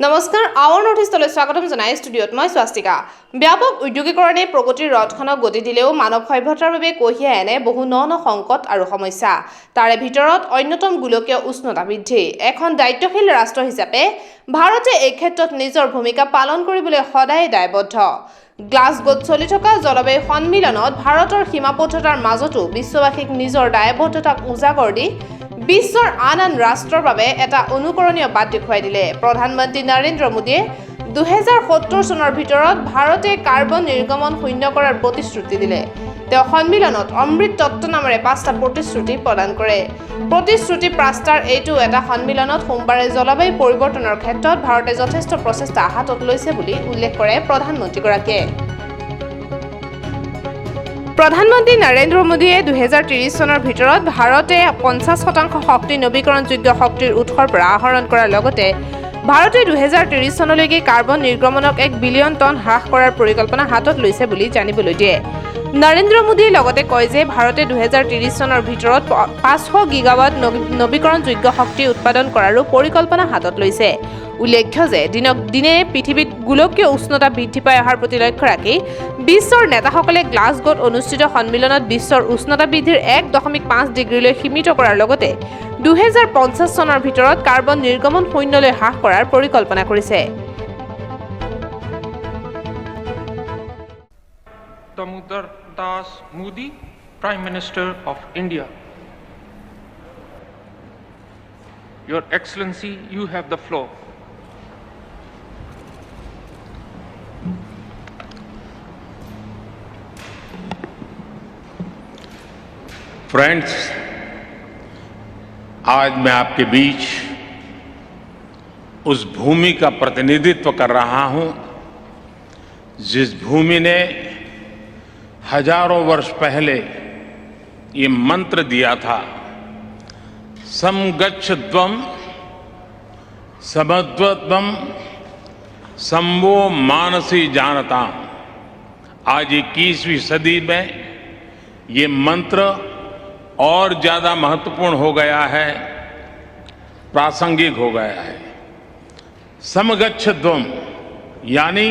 নমস্কাৰ আৱাৰ নৰ্থ-ইষ্টলৈ স্বাগতম জনাই ষ্টুডিঅ'ত মই স্বাস্তিকা। ব্যাপক উদ্যোগীকৰণে প্ৰগতিৰ ৰথখনক গতি দিলেও মানৱ সভ্যতাৰ বাবে কঢ়িয়াই আনে বহু ন সংকট আৰু সমস্যা। তাৰে ভিতৰত অন্যতম গোলকীয় উষ্ণতা বৃদ্ধি। এখন দায়িত্বশীল ৰাষ্ট্ৰ হিচাপে ভাৰতে এই ক্ষেত্ৰত নিজৰ ভূমিকা পালন কৰিবলৈ সদায় দায়বদ্ধ। গ্লাছগোত চলি থকা জলবায়ু সন্মিলনত ভাৰতৰ সীমাবদ্ধতাৰ মাজতো বিশ্ববাসীক নিজৰ দায়বদ্ধতাক উজাগৰ দি বিশ্বৰ আন ৰাষ্ট্ৰৰ বাবে এটা অনুকৰণীয় বাট দেখুৱাই দিলে। প্ৰধানমন্ত্ৰী নৰেন্দ্ৰ মোদীয়ে 2070 চনৰ ভিতৰত ভাৰতে কাৰ্বন নিৰ্গমন শূন্য কৰাৰ প্ৰতিশ্ৰুতি দিলে। তেওঁ সন্মিলনত অমৃত তত্ত্ব নামেৰে 5টা প্ৰতিশ্ৰুতি প্ৰদান কৰে। প্ৰতিশ্ৰুতি পাঁচটাৰ এইটো এটা সন্মিলনত সোমবাৰে জলবায়ু পৰিৱৰ্তনৰ ক্ষেত্ৰত ভাৰতে যথেষ্ট প্ৰচেষ্টা হাতত লৈছে বুলি উল্লেখ কৰে প্ৰধানমন্ত্ৰীগৰাকীয়ে। প্ৰধানমন্ত্ৰী নৰেন্দ্ৰ মোদীয়ে 2030 চনৰ ভিতৰত ভাৰতে 50% শক্তি নৱীকৰণযোগ্য শক্তিৰ উৎসৰ পৰা আহৰণ কৰাৰ লগতে ভাৰতে 2030 চনলৈকে কাৰ্বন নিৰ্গমনক 1 বিলিয়ন টন হ্ৰাস কৰাৰ পৰিকল্পনা হাতত লৈছে বুলি জানিবলৈ দিয়ে। নৰেন্দ্ৰ মোদীয়ে লগতে কয় যে ভাৰতে 2030 চনৰ ভিতৰত 500 গিগাৱাট নৱীকৰণযোগ্য শক্তি উৎপাদন কৰাৰো পৰিকল্পনা হাতত লৈছে। উল্লেখ্য যে দিনক দিনে পৃথিৱীত গোলকীয় উষ্ণতা বৃদ্ধি পাই অহাৰ প্ৰতি লক্ষ্য ৰাখি বিশ্বৰ নেতাসকলে গ্লাছগোত অনুষ্ঠিত সন্মিলনত বিশ্বৰ উষ্ণতা বৃদ্ধিৰ 1.5 ডিগ্ৰীলৈ সীমিত কৰাৰ লগতে 2050 চনৰ ভিতৰত কাৰ্বন নিৰ্গমন শূন্যলৈ হ্ৰাস কৰাৰ পৰিকল্পনা কৰিছে। Damodar Das Modi, Prime Minister of India. Your Excellency, you have the floor. Friends, आज मैं आपके बीच उस भूमि का प्रतिनिधित्व कर रहा हूं जिस भूमि ने हजारों वर्ष पहले ये मंत्र दिया था, समगच्छध्वं समद्वत्वं संवो मानसी जानता। आज 21वीं सदी में ये मंत्र और ज्यादा महत्वपूर्ण हो गया है, प्रासंगिक हो गया है। समगच्छध्वं यानी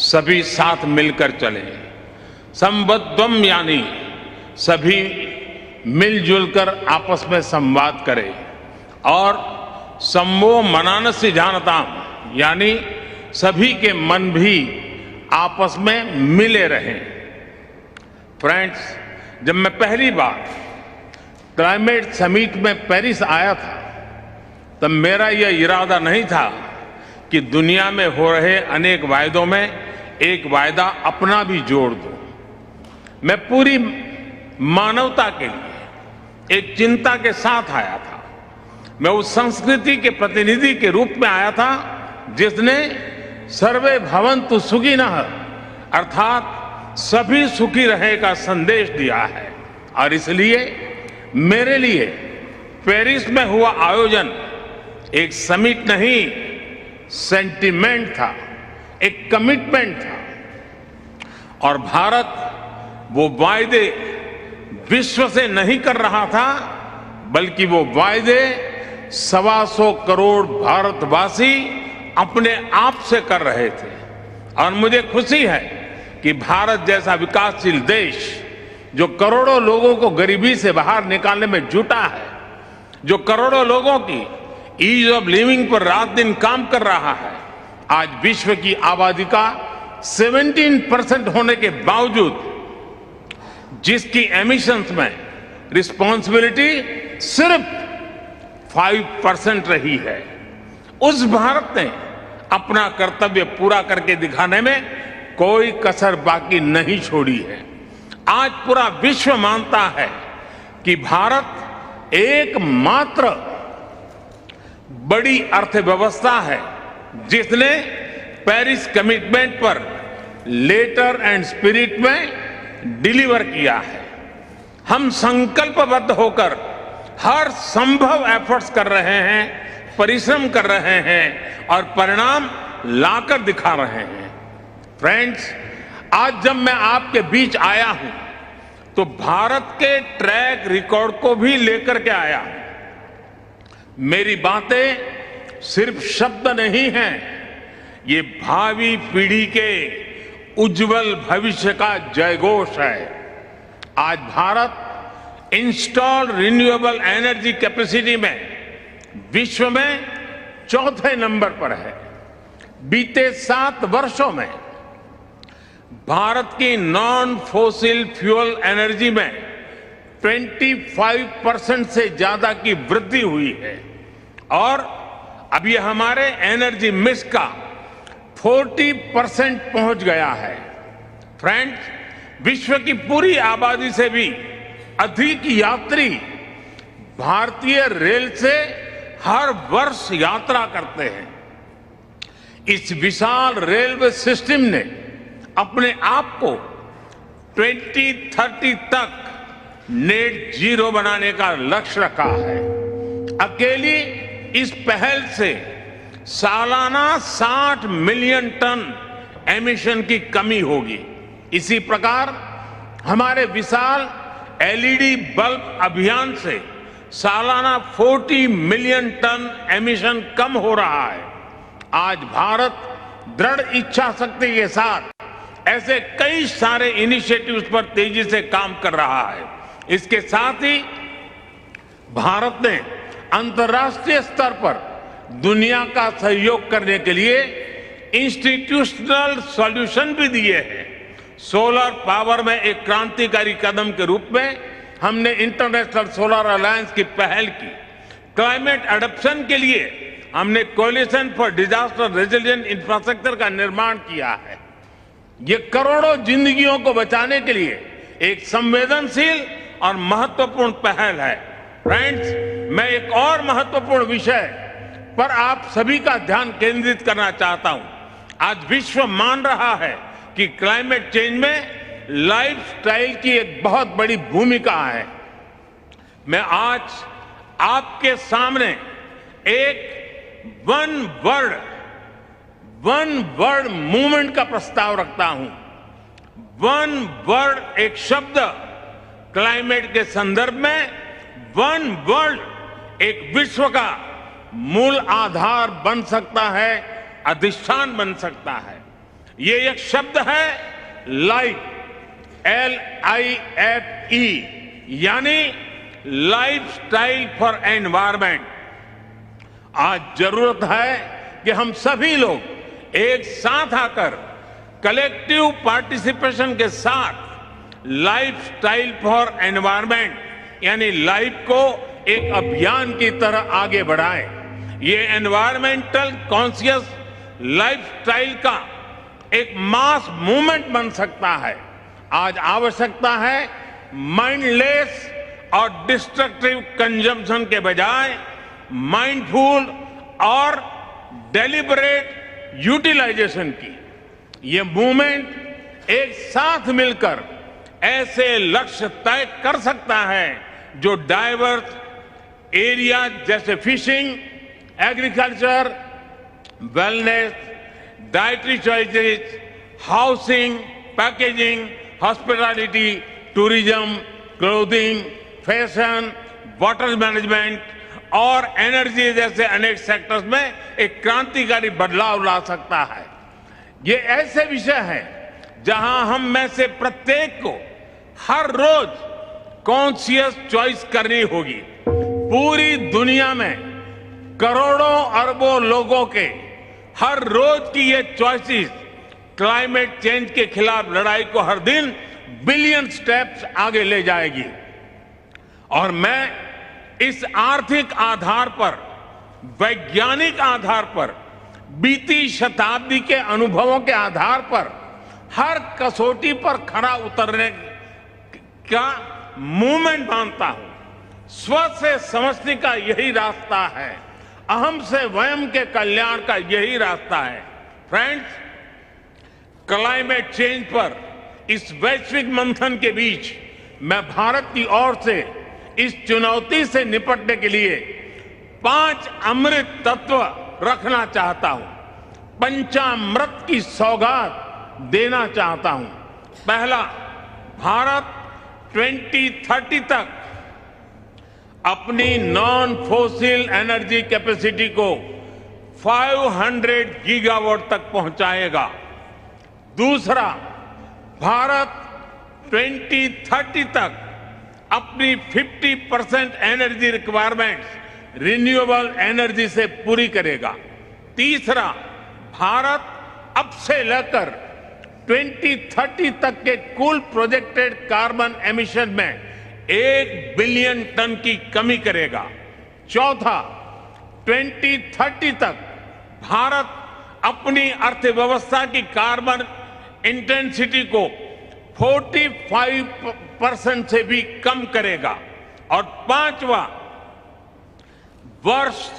सभी साथ मिलकर चले, संबद्धम यानी सभी मिलजुल कर आपस में संवाद करें, और संवो मनानसी जानता यानी सभी के मन भी आपस में मिले रहें। फ्रेंड्स, जब मैं पहली बार क्लाइमेट समिट में पेरिस आया था तब मेरा यह इरादा नहीं था कि दुनिया में हो रहे अनेक वायदों में एक वायदा अपना भी जोड़ दूं। मैं पूरी मानवता के लिए एक चिंता के साथ आया था। मैं उस संस्कृति के प्रतिनिधि के रूप में आया था जिसने सर्वे भवन्तु सुखिनः अर्थात सभी सुखी रहे का संदेश दिया है। और इसलिए मेरे लिए पेरिस में हुआ आयोजन एक समिट नहीं, सेंटिमेंट था, एक कमिटमेंट था। और भारत वो वायदे विश्व से नहीं कर रहा था, बल्कि वो वायदे 125 करोड़ भारतवासी अपने आप से कर रहे थे। और मुझे खुशी है कि भारत जैसा विकासशील देश जो करोड़ों लोगों को गरीबी से बाहर निकालने में जुटा है, जो करोड़ों लोगों की ईज ऑफ लिविंग पर रात दिन काम कर रहा है, आज विश्व की आबादी का 17% होने के बावजूद जिसकी एमिशंस में रिस्पॉन्सिबिलिटी सिर्फ 5% रही है, उस भारत ने अपना कर्तव्य पूरा करके दिखाने में कोई कसर बाकी नहीं छोड़ी है। आज पूरा विश्व मानता है कि भारत एकमात्र बड़ी अर्थव्यवस्था है जिसने पेरिस कमिटमेंट पर लेटर एंड स्पिरिट में डिलीवर किया है। हम संकल्पबद्ध होकर हर संभव एफर्ट्स कर रहे हैं, परिश्रम कर रहे हैं और परिणाम लाकर दिखा रहे हैं। फ्रेंड्स, आज जब मैं आपके बीच आया हूं तो भारत के ट्रैक रिकॉर्ड को भी लेकर के आया। मेरी बातें सिर्फ शब्द नहीं हैं, ये भावी पीढ़ी के उज्जवल भविष्य का जयघोष है। आज Bharat installed renewable energy capacity में विश्व में चौथे नंबर पर है। बीते 7 वर्षों में भारत की नॉन फोसिल फ्यूल एनर्जी में 25% से ज्यादा की वृद्धि हुई है और अब ये हमारे एनर्जी मिक्स का 40% पहुंच गया है। फ्रेंड्स, विश्व की पूरी आबादी से भी अधिक यात्री भारतीय रेल से हर वर्ष यात्रा करते हैं। इस विशाल रेलवे सिस्टम ने अपने आप को 2030 तक नेट जीरो बनाने का लक्ष्य रखा है। अकेली इस पहल से सालाना 60 मिलियन टन एमिशन की कमी होगी। इसी प्रकार हमारे विशाल एलईडी बल्ब अभियान से सालाना 40 मिलियन टन एमिशन कम हो रहा है। आज भारत दृढ़ इच्छा शक्ति के साथ ऐसे कई सारे इनिशिएटिव्स पर तेजी से काम कर रहा है। इसके साथ ही भारत ने अंतर्राष्ट्रीय स्तर पर दुनिया का सहयोग करने के लिए इंस्टीट्यूशनल सॉल्यूशन भी दिए हैं। सोलर पावर में एक क्रांतिकारी कदम के रूप में हमने इंटरनेशनल सोलर अलायंस की पहल की। क्लाइमेट एडप्शन के लिए हमने coalition for disaster resilient infrastructure का निर्माण किया है। ये करोड़ों जिंदगियों को बचाने के लिए एक संवेदनशील और महत्वपूर्ण पहल है। फ्रेंड्स, मैं एक और महत्वपूर्ण विषय पर आप सभी का ध्यान केंद्रित करना चाहता हूं। आज विश्व मान रहा है कि क्लाइमेट चेंज में लाइफस्टाइल की एक बहुत बड़ी भूमिका है। मैं आज आपके सामने एक वन वर्ड मूवमेंट का प्रस्ताव रखता हूं। वन वर्ड एक शब्द क्लाइमेट के संदर्भ में वन वर्ल्ड एक विश्व का मूल आधार बन सकता है, अधिष्ठान बन सकता है। ये एक शब्द है लाइफ, LIFE, यानी लाइफ स्टाइल फॉर एनवायरमेंट। आज जरूरत है कि हम सभी लोग एक साथ आकर कलेक्टिव पार्टिसिपेशन के साथ लाइफ स्टाइल फॉर एनवायरमेंट यानी लाइफ को एक अभियान की तरह आगे बढ़ाएं। ये एनवायरमेंटल कॉन्शियस लाइफस्टाइल का एक मास मूवमेंट बन सकता है। आज आवश्यकता है माइंडलेस और डिस्ट्रक्टिव कंजम्पशन के बजाय माइंडफुल और डेलिबरेट यूटिलाइजेशन की। ये मूवमेंट एक साथ मिलकर ऐसे लक्ष्य तय कर सकता है जो डाइवर्स एरिया जैसे fishing, agriculture, wellness, dietary choices, housing, packaging, hospitality, tourism, clothing, fashion, water management और एनर्जी जैसे अनेक सेक्टर्स में एक क्रांतिकारी बदलाव ला सकता है। ये ऐसे विषय हैं जहां हम में से प्रत्येक को हर रोज कॉन्शियस चॉइस करनी होगी। पूरी दुनिया में करोड़ों अरबों लोगों के हर रोज की ये चॉइसेस क्लाइमेट चेंज के खिलाफ लड़ाई को हर दिन बिलियन स्टेप्स आगे ले जाएगी। और मैं इस आर्थिक आधार पर, वैज्ञानिक आधार पर, बीती शताब्दी के अनुभवों के आधार पर हर कसौटी पर खरा उतरने का मूवमेंट मानता हूं। स्व से समझने का यही रास्ता है, अहम से वयम के कल्याण का यही रास्ता है। फ्रेंड्स, क्लाइमेट चेंज पर इस वैश्विक मंथन के बीच मैं भारत की ओर से इस चुनौती से निपटने के लिए 5 अमृत तत्व रखना चाहता हूं, पंचामृत की सौगात देना चाहता हूं। पहला, भारत 2030 तक अपनी नॉन फोसिल एनर्जी कैपेसिटी को 500 गीगावाट तक पहुंचाएगा। दूसरा, भारत 2030 तक अपनी 50% एनर्जी रिक्वायरमेंट्स रिन्यूएबल एनर्जी से पूरी करेगा। तीसरा, भारत अब से लेकर 2030 तक के कुल प्रोजेक्टेड कार्बन एमिशन में 1 बिलियन टन की कमी करेगा। चौथा, 2030 तक भारत अपनी अर्थव्यवस्था की कार्बन इंटेंसिटी को 45% से भी कम करेगा। और पांचवा, वर्ष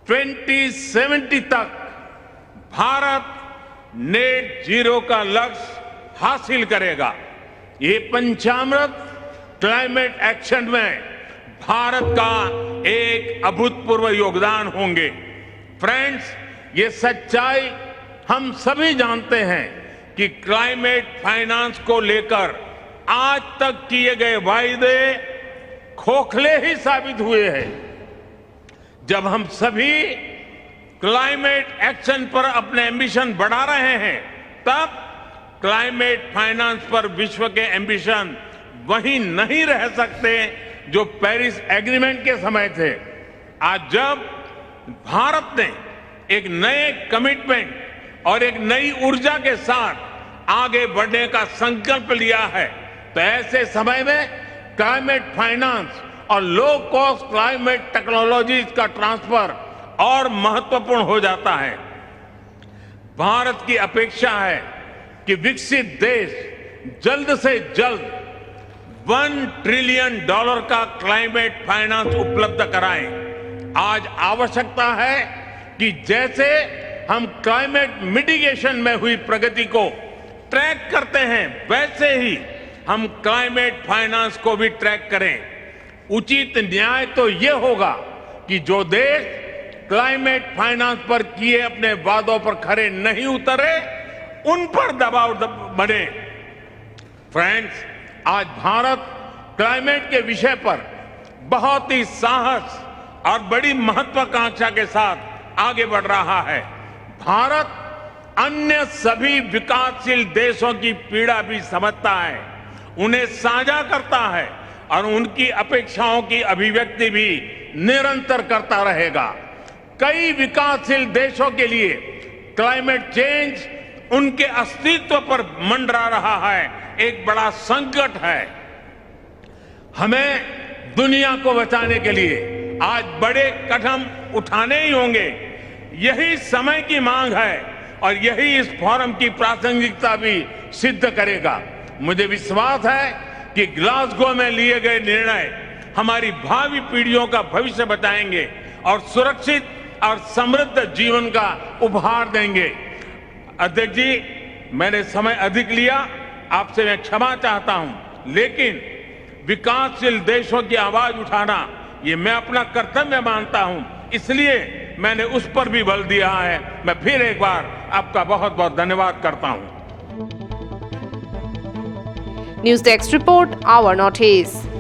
2070 तक भारत नेट जीरो का लक्ष्य हासिल करेगा। ये पंचामृत क्लाइमेट एक्शन में भारत का एक अभूतपूर्व योगदान होंगे। फ्रेंड्स, ये सच्चाई हम सभी जानते हैं कि क्लाइमेट फाइनेंस को लेकर आज तक किए गए वायदे खोखले ही साबित हुए हैं। जब हम सभी क्लाइमेट एक्शन पर अपने एम्बिशन बढ़ा रहे हैं, तब क्लाइमेट फाइनेंस पर विश्व के एम्बिशन वहीं नहीं रह सकते जो पेरिस एग्रीमेंट के समय थे। आज जब भारत ने एक नए कमिटमेंट और एक नई ऊर्जा के साथ आगे बढ़ने का संकल्प लिया है, तो ऐसे समय में क्लाइमेट फाइनेंस और लो कॉस्ट क्लाइमेट टेक्नोलॉजीज का ट्रांसफर और महत्वपूर्ण हो जाता है। भारत की अपेक्षा है कि विकसित देश जल्द से जल्द $1 ट्रिलियन का क्लाइमेट फाइनेंस उपलब्ध कराएं। आज आवश्यकता है कि जैसे हम क्लाइमेट मिटिगेशन में हुई प्रगति को ट्रैक करते हैं, वैसे ही हम क्लाइमेट फाइनेंस को भी ट्रैक करें। उचित न्याय तो ये होगा कि जो देश क्लाइमेट फाइनेंस पर किए अपने वादों पर खरे नहीं उतरे, उन पर दबाव बने। फ्रेंड्स, आज भारत क्लाइमेट के विषय पर बहुत ही साहस और बड़ी महत्वाकांक्षा के साथ आगे बढ़ रहा है। भारत अन्य सभी विकासशील देशों की पीड़ा भी समझता है, उन्हें साझा करता है और उनकी अपेक्षाओं की अभिव्यक्ति भी निरंतर करता रहेगा। कई विकासशील देशों के लिए क्लाइमेट चेंज उनके अस्तित्व पर मंडरा रहा है, एक बड़ा संकट है। हमें दुनिया को बचाने के लिए आज बड़े कदम उठाने ही होंगे। यही समय की मांग है और यही इस फोरम की प्रासंगिकता भी सिद्ध करेगा। मुझे विश्वास है कि ग्लासगो में लिए गए निर्णय हमारी भावी पीढ़ियों का भविष्य बचाएंगे और सुरक्षित और समृद्ध जीवन का उपहार देंगे। अध्यक्ष जी, मैंने समय अधिक लिया, आपसे मैं क्षमा चाहता हूं, लेकिन विकासशील देशों की आवाज उठाना ये मैं अपना कर्तव्य मानता हूं, इसलिए मैंने उस पर भी बल दिया है। मैं फिर एक बार आपका बहुत बहुत धन्यवाद करता हूं। News desk report, our not his.